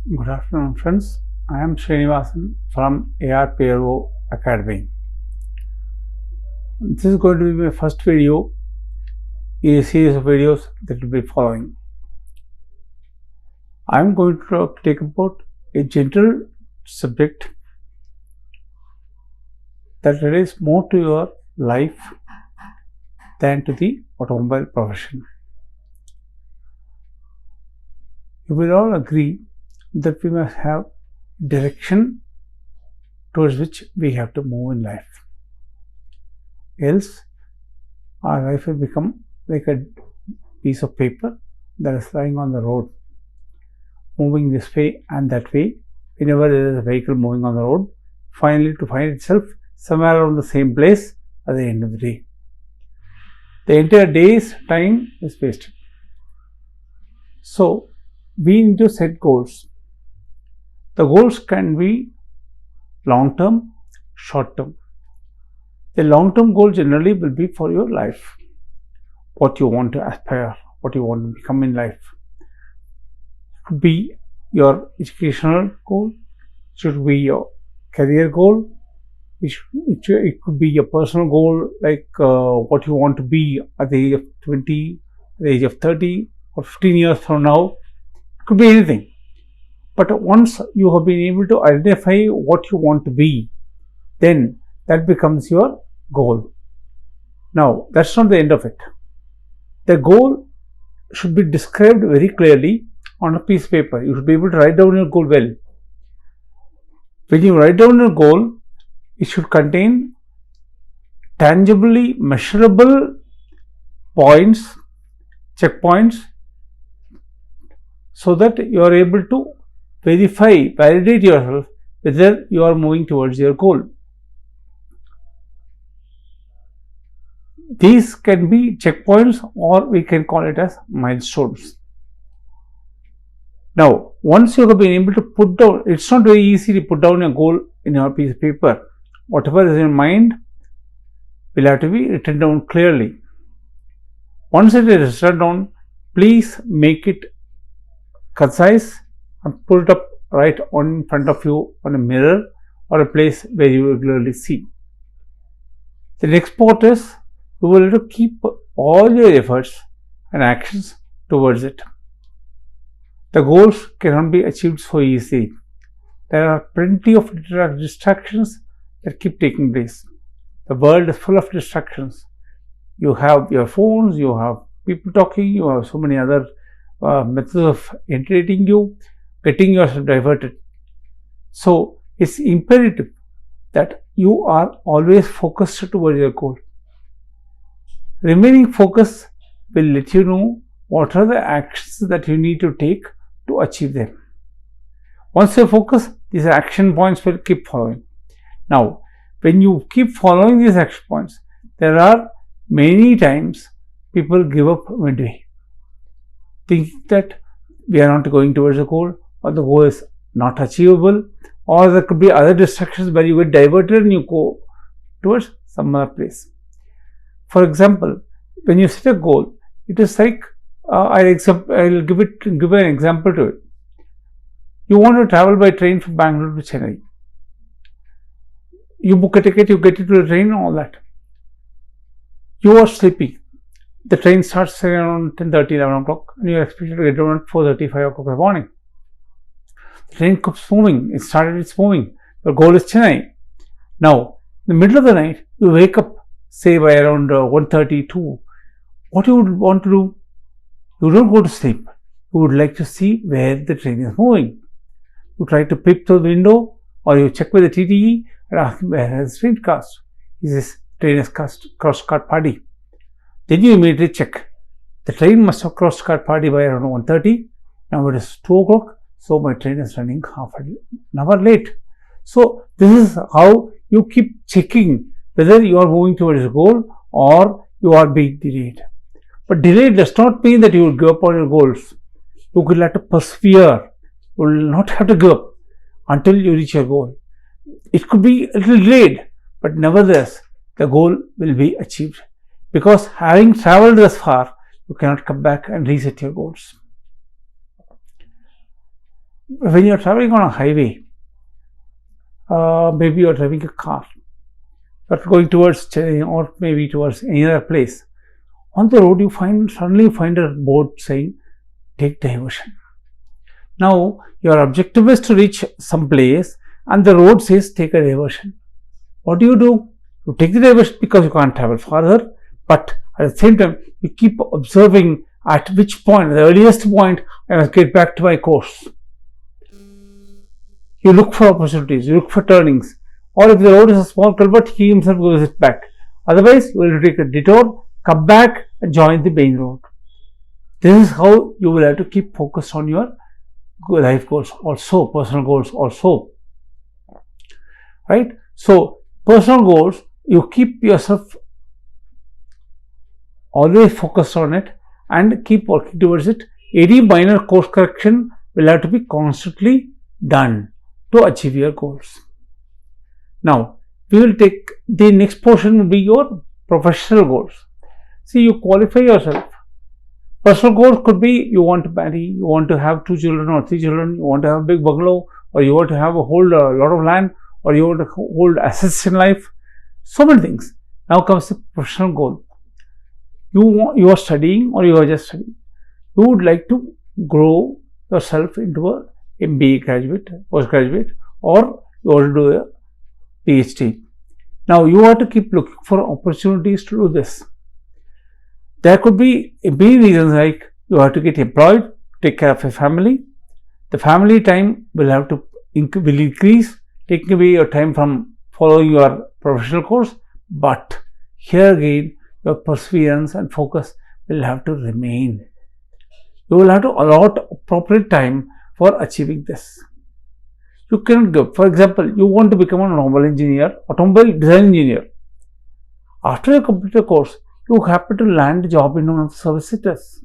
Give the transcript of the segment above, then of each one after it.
Good afternoon, friends. I am Srinivasan from ARPRO Academy. This is going to be my first video in a series of videos that will be following. I am going to take about a general subject that relates more to your life than to the automobile profession. You will all agree that we must have direction towards which we have to move in life. Else, our life will become like a piece of paper that is lying on the road, moving this way and that way. Whenever there is a vehicle moving on the road, finally to find itself somewhere around the same place at the end of the day. The entire day's time is wasted. So, we need to set goals. The goals can be long-term, short-term. The long-term goal generally will be for your life, what you want to aspire, what you want to become in life. It could be your educational goal, it should be your career goal, it could be your personal goal, like what you want to be at the age of 20, at the age of 30 or 15 years from now. It could be anything. But once you have been able to identify what you want to be, then that becomes your goal. Now, that's not the end of it. The goal should be described very clearly on a piece of paper. You should be able to write down your goal well. When you write down your goal, it should contain tangibly measurable points, checkpoints, so that you are able to validate yourself whether you are moving towards your goal. These can be checkpoints, or we can call it as milestones. Now, once you have been able to put down, it's not very easy to put down a goal in your piece of paper. Whatever is in your mind will have to be written down clearly. Once it is written down, please make it concise and put it up right on in front of you on a mirror or a place where you regularly see. The next part is you will have to keep all your efforts and actions towards it. The goals cannot be achieved so easily. There are plenty of distractions that keep taking place. The world is full of distractions. You have your phones, you have people talking, you have so many other methods of entertaining you, getting yourself diverted. So, it's imperative that you are always focused towards your goal. Remaining focused will let you know what are the actions that you need to take to achieve them. Once you focus, these action points will keep following. Now, when you keep following these action points, there are many times people give up midway, thinking that we are not going towards the goal, or the goal is not achievable, or there could be other distractions where you get diverted and you go towards some other place. For example, when you set a goal, it is like I'll give an example to it. You want to travel by train from Bangalore to Chennai. You book a ticket, you get into the train and all that. You are sleepy. The train starts around 10:30, 11 o'clock, and you are expected to get down at 4:30, 5 o'clock in the morning. The train keeps moving. It's moving. Your goal is Chennai. Now, in the middle of the night, you wake up, say by around 1:32. What you would want to do? You don't go to sleep. You would like to see where the train is moving. You try to peep through the window, or you check with the TTE and ask where has the train crossed. Is this train has crossed Katpadi? Then you immediately check. The train must have crossed Katpadi by around 1:30. Now it is 2 o'clock, so my train is running half an hour late. So this is how you keep checking whether you are moving towards a goal or you are being delayed. But delay does not mean that you will give up on your goals. You will have to persevere. You will not have to give up until you reach your goal. It could be a little delayed, but nevertheless, the goal will be achieved. Because having traveled thus far, you cannot come back and reset your goals. When you're traveling on a highway, maybe you're driving a car, but going towards Chennai or maybe towards any other place. On the road, you suddenly find a board saying, take diversion. Now, your objective is to reach some place and the road says take a diversion. What do? You take the diversion because you can't travel farther, but at the same time, you keep observing at which point, the earliest point, I must get back to my course. You look for opportunities, you look for turnings, or if the road is a small culvert, he himself goes it back. Otherwise, you will take a detour, come back and join the main road. This is how you will have to keep focused on your life goals also, personal goals also. Right? So, personal goals, you keep yourself always focused on it and keep working towards it. Any minor course correction will have to be constantly done to achieve your goals. Now, we will take the next portion will be your professional goals. See, you qualify yourself. Personal goals could be you want to marry, you want to have 2 children or 3 children, you want to have a big bungalow, or you want to have a lot of land, or you want to hold assets in life. So many things. Now comes the professional goal. You are studying or you are just studying. You would like to grow yourself into a MBA graduate, postgraduate, or you want to do a PhD. Now you have to keep looking for opportunities to do this. There could be many reasons like you have to get employed, take care of your family. The family time will increase, taking away your time from following your professional course. But here again, your perseverance and focus will have to remain. You will have to allot appropriate time for achieving this. You cannot go. For example, you want to become an automobile design engineer. After you complete the course, you happen to land a job in one of the service sectors.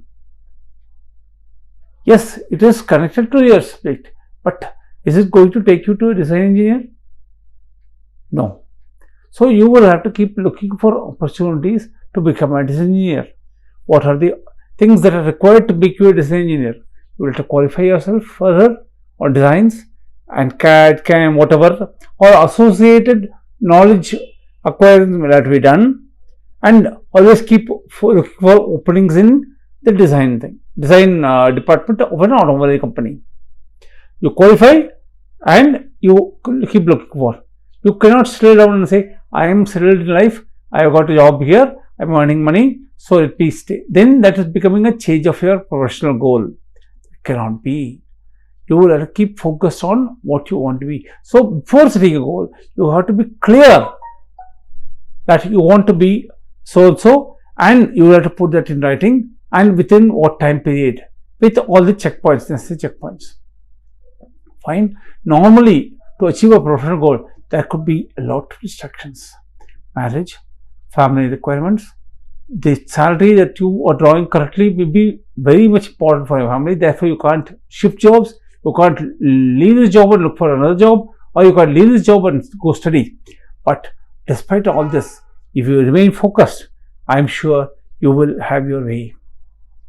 Yes, it is connected to your subject, but is it going to take you to a design engineer? No. So you will have to keep looking for opportunities to become a design engineer. What are the things that are required to make you a design engineer? You will have to qualify yourself further on designs and CAD, CAM, whatever, or associated knowledge acquiring will have to be done. And always keep looking for openings in the design department of an automobile company. You qualify and you keep looking for. You cannot settle down and say, I am settled in life, I have got a job here, I am earning money, so let me stay. Then that is becoming a change of your professional goal. It cannot be. You will have to keep focused on what you want to be. So before setting a goal, you have to be clear that you want to be so and you will have to put that in writing and within what time period with all the checkpoints, necessary checkpoints. Fine. Normally, to achieve a professional goal, there could be a lot of distractions. Marriage, family requirements, the salary that you are drawing currently will be very much important for your family. Therefore, you can't shift jobs, you can't leave this job and look for another job, or you can't leave this job and go study. But despite all this, if you remain focused, I am sure you will have your way.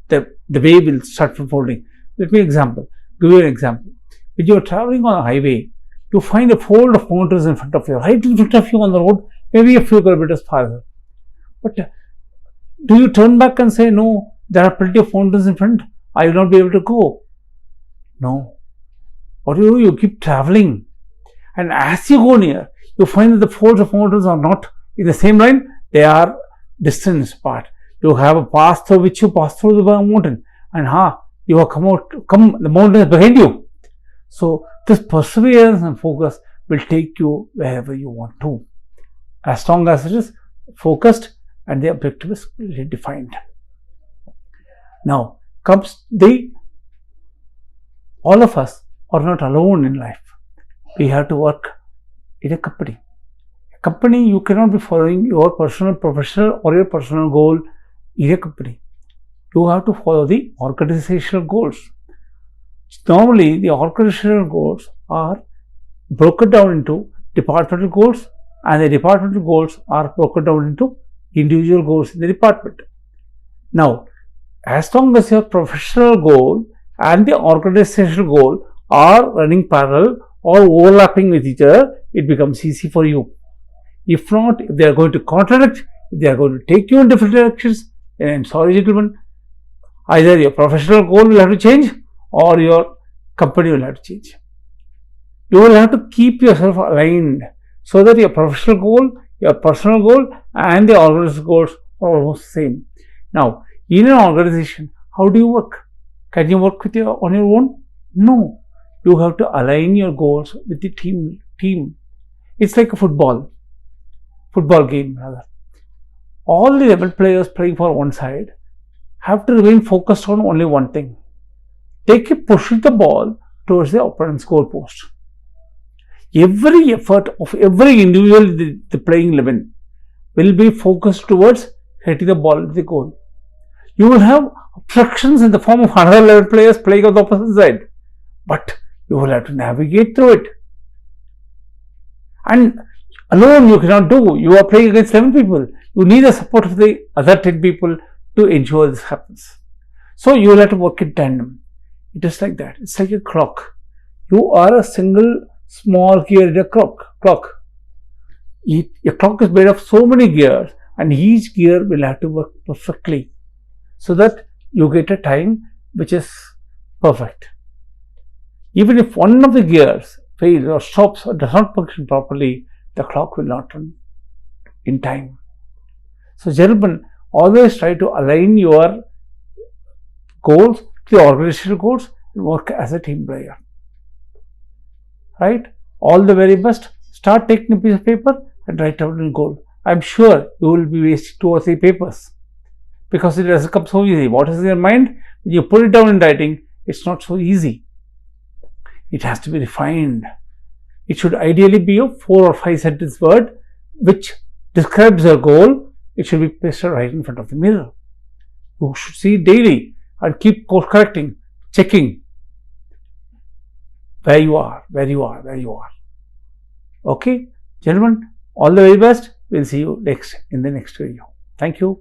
The way will start unfolding. Let me give you an example. When you are traveling on a highway, you find a fold of mountains in front of you, right in front of you on the road, maybe a few kilometers farther. But do you turn back and say, no, there are plenty of mountains in front, I will not be able to go? No. What do? You keep traveling. And as you go near, you find that the folds of mountains are not in the same line, they are distant apart. You have a path through which you pass through the mountain, and you have the mountain is behind you. So this perseverance and focus will take you wherever you want to, as long as it is focused and the objective is clearly defined. Now comes all of us are not alone in life. We have to work in a company. Company, you cannot be following your personal, professional or your personal goal in a company. You have to follow the organizational goals. Normally, the organizational goals are broken down into departmental goals, and the departmental goals are broken down into individual goals in the department. Now, as long as your professional goal and the organizational goal are running parallel or overlapping with each other, it becomes easy for you. If not, if they are going to contradict, if they are going to take you in different directions, then I'm sorry, gentlemen, either your professional goal will have to change or your company will have to change. You will have to keep yourself aligned so that your professional goal, your personal goal, and the organizational goals are almost the same. Now, in an organization, how do you work? Can you work on your own? No. You have to align your goals with the team. It's like a football game rather. All the 11 players playing for one side have to remain focused on only one thing. They keep pushing the ball towards the opponent's goal post. Every effort of every individual in the playing 11 will be focused towards hitting the ball to the goal. You will have obstructions in the form of another 11 players playing on the opposite side, but you will have to navigate through it. And alone you cannot do. You are playing against 7 people. You need the support of the other 10 people to ensure this happens. So you will have to work in tandem. It is like that. It's like a clock. You are a single small gear in a clock. Your clock is made of so many gears, and each gear will have to work perfectly so that you get a time which is perfect. Even if one of the gears fails or stops or does not function properly, the clock will not run in time. So, gentlemen, always try to align your goals to the organizational goals and work as a team player. Right? All the very best. Start taking a piece of paper and write down a goal. I'm sure you will be wasting 2 or 3 papers because it doesn't come so easy. What is in your mind? When you put it down in writing, it's not so easy. It has to be refined. It should ideally be a 4 or 5 sentence word which describes your goal. It should be pasted right in front of the mirror. You should see it daily and keep course correcting, checking where you are. Okay, gentlemen, all the very best. We'll see you in the next video. Thank you.